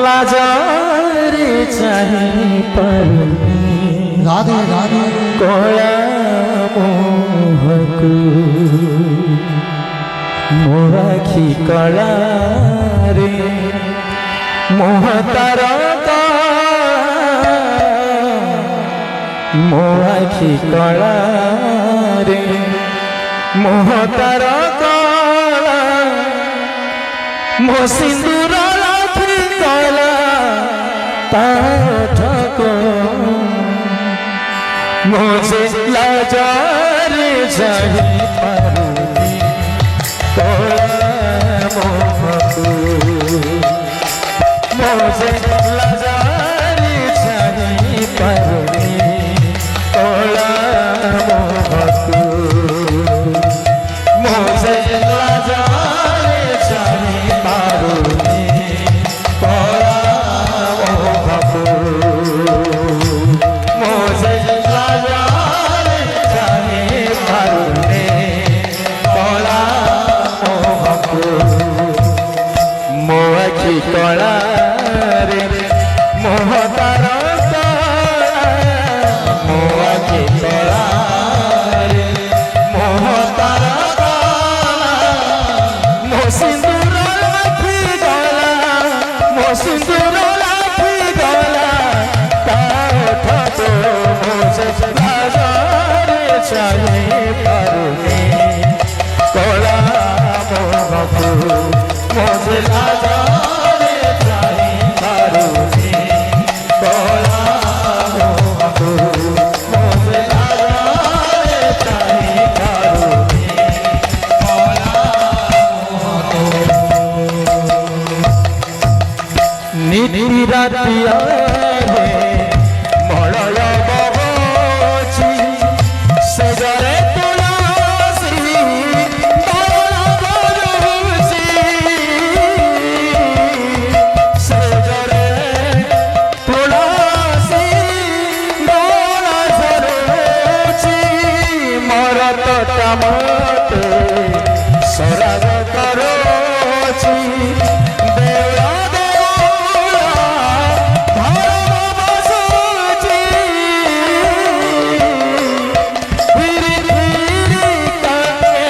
लाजारे चाहे पर राधे राधे कला मोहक मोराखी कला रे मोह तार मोराखी कला रे मोह तार कला मो सिंदूर लाखी कला पाठक मुझे लाजारे जाहि पारुनी कला मोहक मुझे लाजारे जाहि पारुनी कला मोहक मुझे लाजारे जाहि पारुनी कला मोहक मुझे कला रे मोह तार मोआखी कला रे मोह तार मो सिंदूर लाखी गला मो सिंदूर लाखी गला ताठ मुझे लाजारे चाहे पारुनी कला मोहक मुझे लाजारे चाहे पारुनी कला मोहक मुझे लाजारे चाहे पारुनी कला निधि रातिया मलय बबची सजरे सराग करोची देवला देवला धर्म बसुची फिरी फिरी काके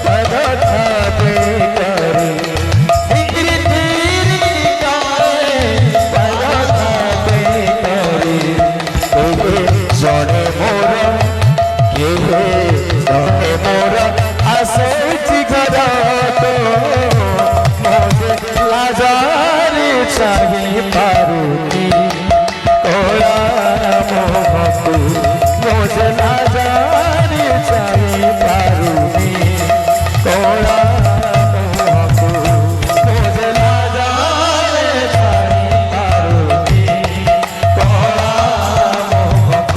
पदठाते करी फिरी फिरी काके पदठाते करी केहे जड़े मोर केहे जड़े मोर आसे मुझे लाजारे चाहे पारुनी कला मोहक मुझे लाजारे चाहे पारुनी कला मोहक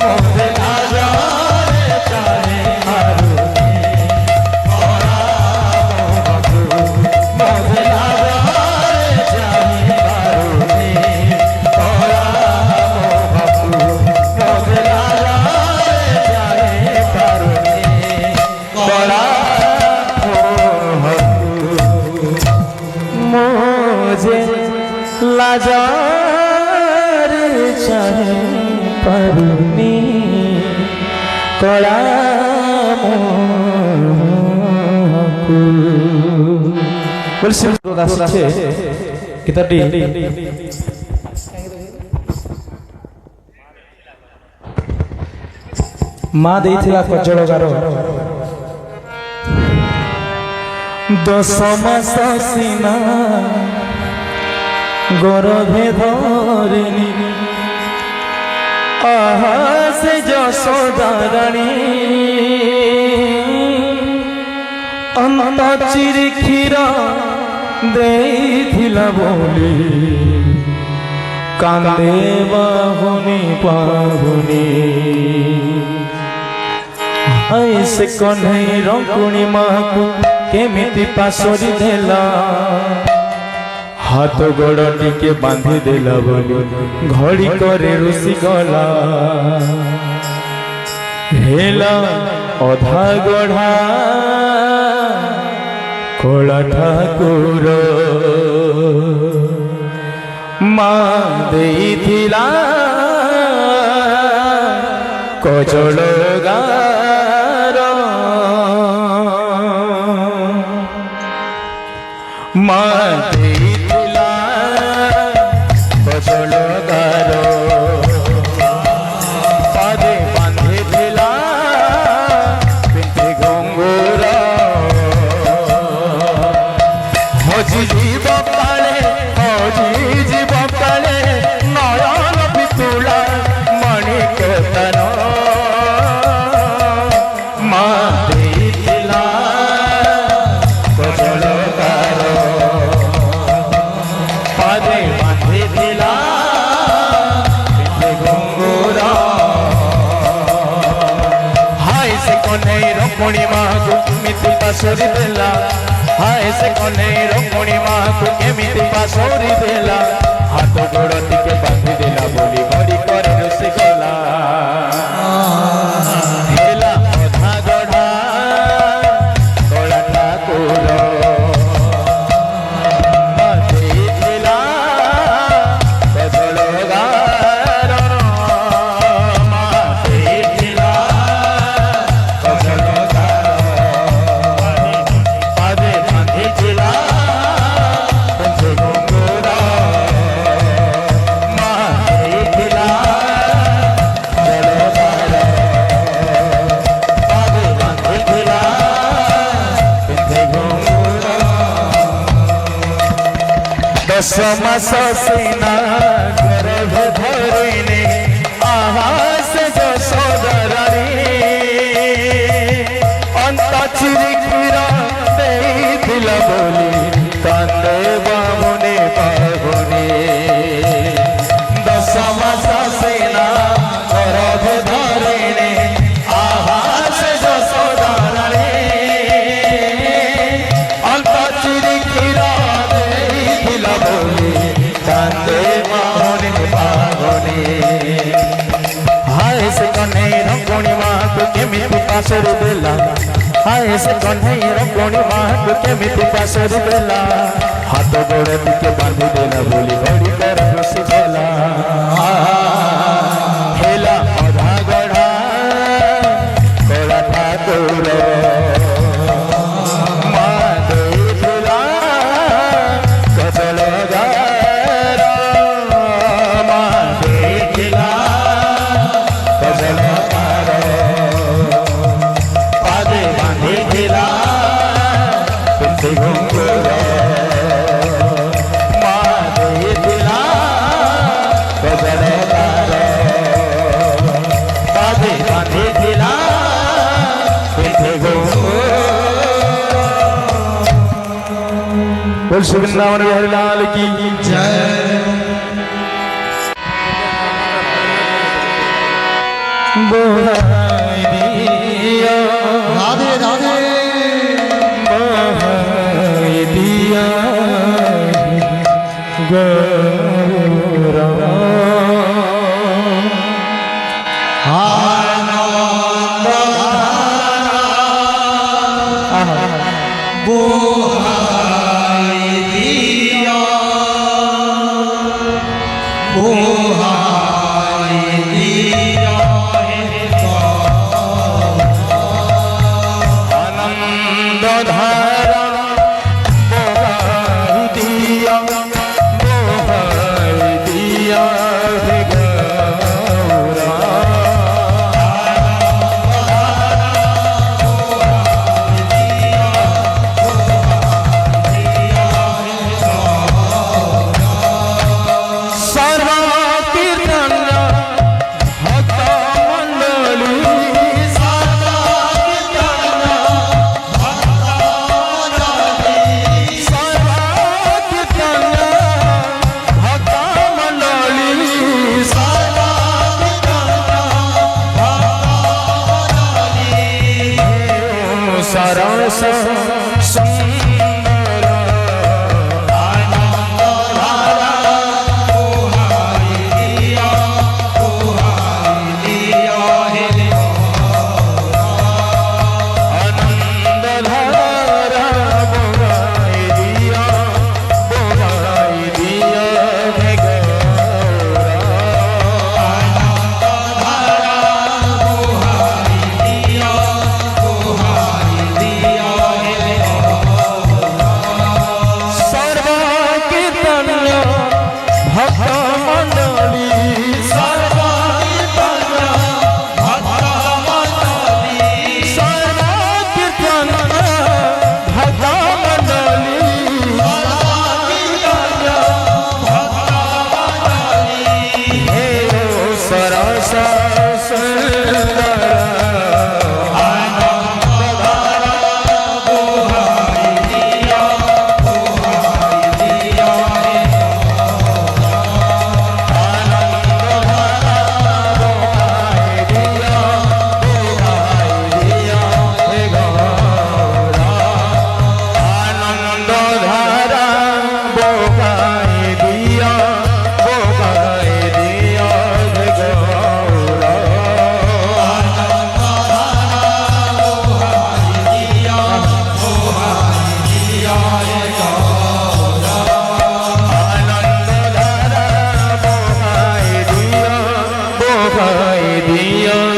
मुझे लाजारे चाहे पारुनी कला मोहक मुझे लाजारे चाहे पारुनी लाजारे चाहे पारुनी कला मोहक बोल सिंह दास আছে কিতাটি মা ଦେଇଥିଲା କଜଳଗାର 10 ମାସ ସିନା গর্ভে ধরিনি আহা সে যশোদা রানী অন্ত চিরি ক্ষীর ଦେଇଥିଲା ବୋଲି কান্দে বাহুনি পাহুনি ऐसे कन्हई रंकुणी माकु केमिति पासरी देला हाथ गोड़ टिके बांधी देला बोली घड़ी करे रुसी गला हेला अधा गढ़ा कोला ठाकुर ମା ଦେଇଥିଲା କଜଳ ଗାର ମା ଦେଇଥିଲା କଜଳ ଗାର ପାଦେ ବାନ୍ଧିଥିଲା ପିଠି ଘୁଙ୍ଗୁର ହଜି ଯିବ କାଳେ ହଜି ଯିବ କାଳେ ନୟନ ପିତୁଳା ମଣିକତନ ମା ଦେଇଥିଲା କଜଳ ଗାର ପାଦେ ବାନ୍ଧିଥିଲା ପିଠି ଘୁଙ୍ଗୁର ହାय ସେ କହ୍ନେଇର ପୁଣି ମାକୁ କେମିତି ପାଶୋରି ଦେଲା ହାୟ ସେ କହ୍ନେଇର ପୁଣି ମାକୁ କେମିତି ପାଶୋରି ଦେଲା ହାତ ଗୋଡ଼ ଟିକେ ବାନ୍ଧି ଦେଲା ବୋଲି ଘଡ଼ି କରି ରୋଷେଇ କଲା ହେଲା ଅଧା ଗଢ଼ା କଳା ଠାକୁର ମା ଦେଇଥିଲା କଜଳ ଗାର ମା ଦେଇଥିଲା କଜଳ ଗାର ପାଦେ ବାନ୍ଧିଥିଲା ପିଠି ଘୁଙ୍ଗୁର ମା ଦେଇଥିଲା କଜଳ ଗାର ପାଦେ ବାନ୍ଧିଥିଲା ପିଠି ଘୁଙ୍ଗୁର ଦଶ ମାସ ସିନା ଗର୍ଭ ଧରିନେ ଆହାସ ଯଶୋଦରାରେ ଅନ୍ତ ଚିରି କ୍ଷୀର ଦେଇଥିଲା ବୋଲି କାନ୍ଦେ ବାମୁନି ପାଗୁନି ଦଶ ମାସ ସିନା ଗର୍ଭ ଧରିନେ ଆହାସ ଯଶୋଦରାରେ ଅନ୍ତ ଚିରି କ୍ଷୀର ଦେଇଥିଲା ବୋଲି କାନ୍ଦେ ବାମୁନି ପାଗୁନି ହାୟ ସେ କହ୍ନେଇର ପୁଣି ମାକୁ କେମିତି ପାଶୋରି ଦେଲା ହାୟ ସେ କହ୍ନେଇର ପୁଣି ମାକୁ କେମିତି ପାଶୋରି ଦେଲା ହାତ ଗୋଡ଼ ଟିକେ ବାନ୍ଧି ଦେଲା ବୋଲି ଘଡ଼ି କରି ରୋଷେଇ ଦେଲା ହେଲା ଅଧା ଗଢ଼ା କଳା ଠାକୁର ମା ଦେଇଥିଲା କଜଳ ଗାର ମା ଦେଇଥିଲା କଜଳ ଗାର ପାଦେ ବାନ୍ଧିଥିଲା ପିଠି ଘୁଙ୍ଗୁର ମା ଦେଇଥିଲା କଜଳ ଗାର ପାଦେ ବାନ୍ଧିଥିଲା ପିଠି ଘୁଙ୍ଗୁର बोल श्री वृंदावन बिहारी लाल की जय बोहाई दिया राधे राधे बोहाई दिया गौरा आनंद धारा बोहाई दिया बोहाई बोगाए दिया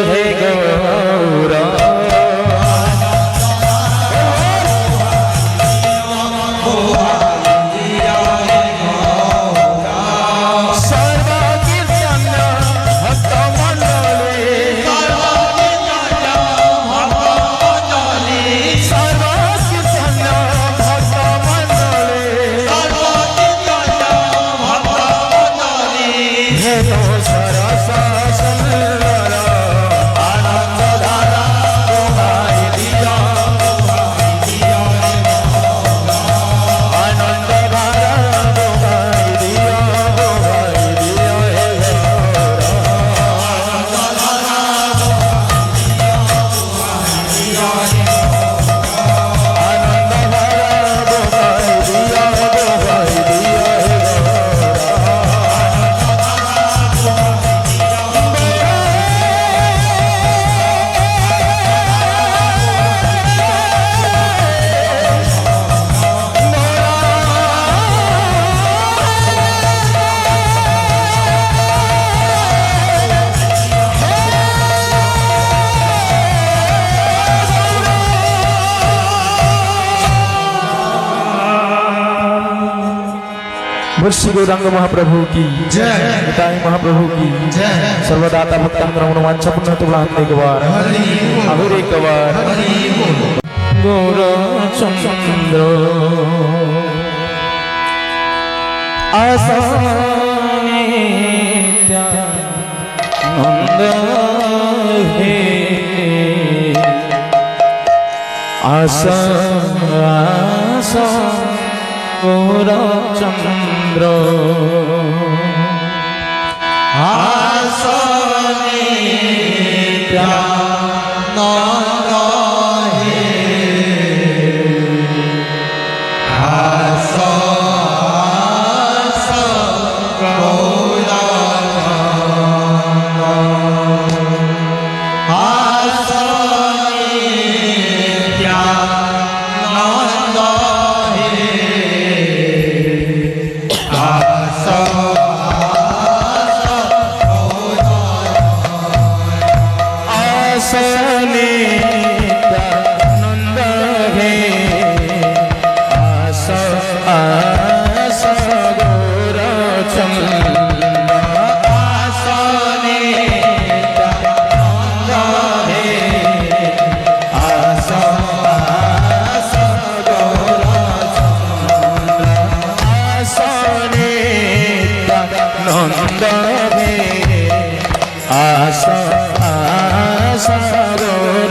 है गौरा आनंद धारा बोगाए दिया है गौरा श्री गौरांग महाप्रभु की जय पिताई महाप्रभु की जय सर्वदाता भक्तांगण वांछा पुण्य तुला एक बार और एक बार गौर चंद्र आसाने नंद हे आसा आसा गौर चंद्र आसने नंद हे आस गौरा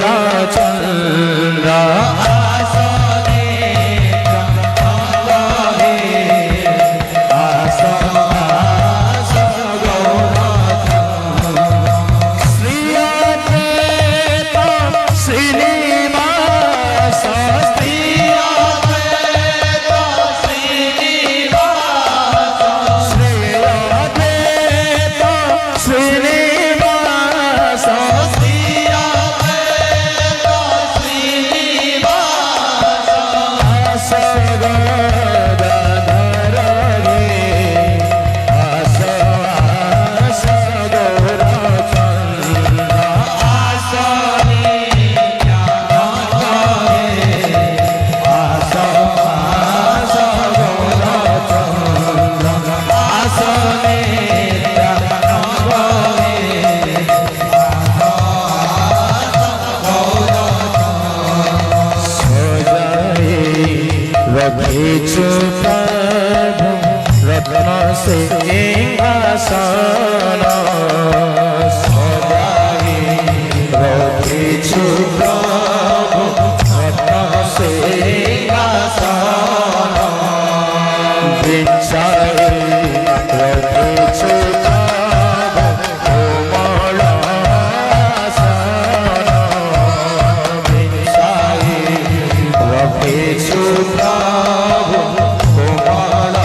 रत्न सिंहासन सजाई रखिछु प्रभु रत्न सिंहासन बिछाई रखिछु प्रभु कोमल आसन बिछाई रखिछु प्रभु कोमल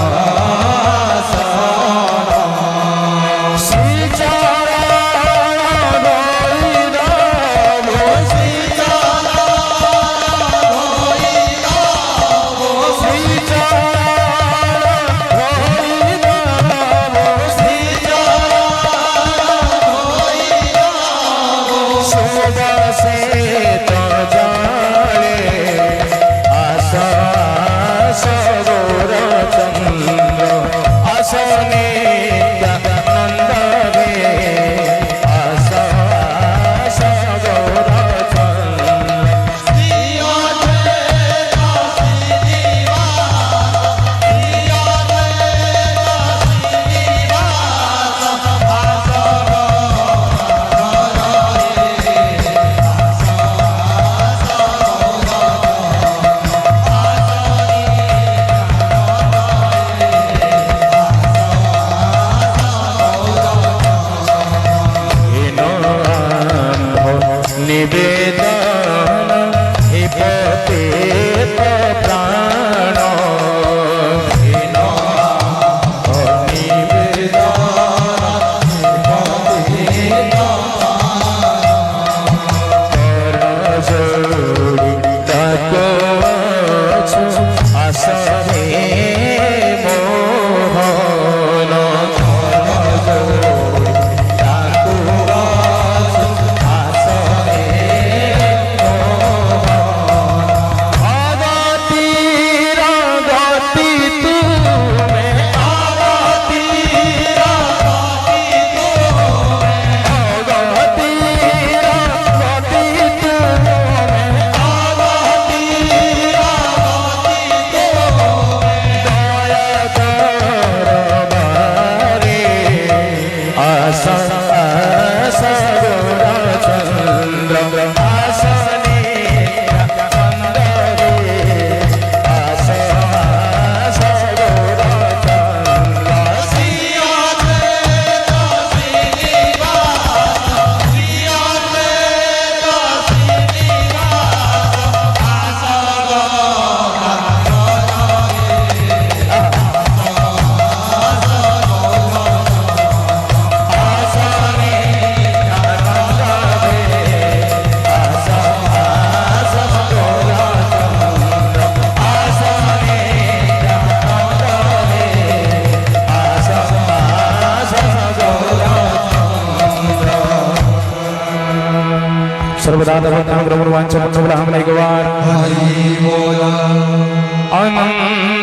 सर्वदा भक्तां ग्रमुर्वाञ्छमुन्नबलहं नैकवार हरि बोल आनंद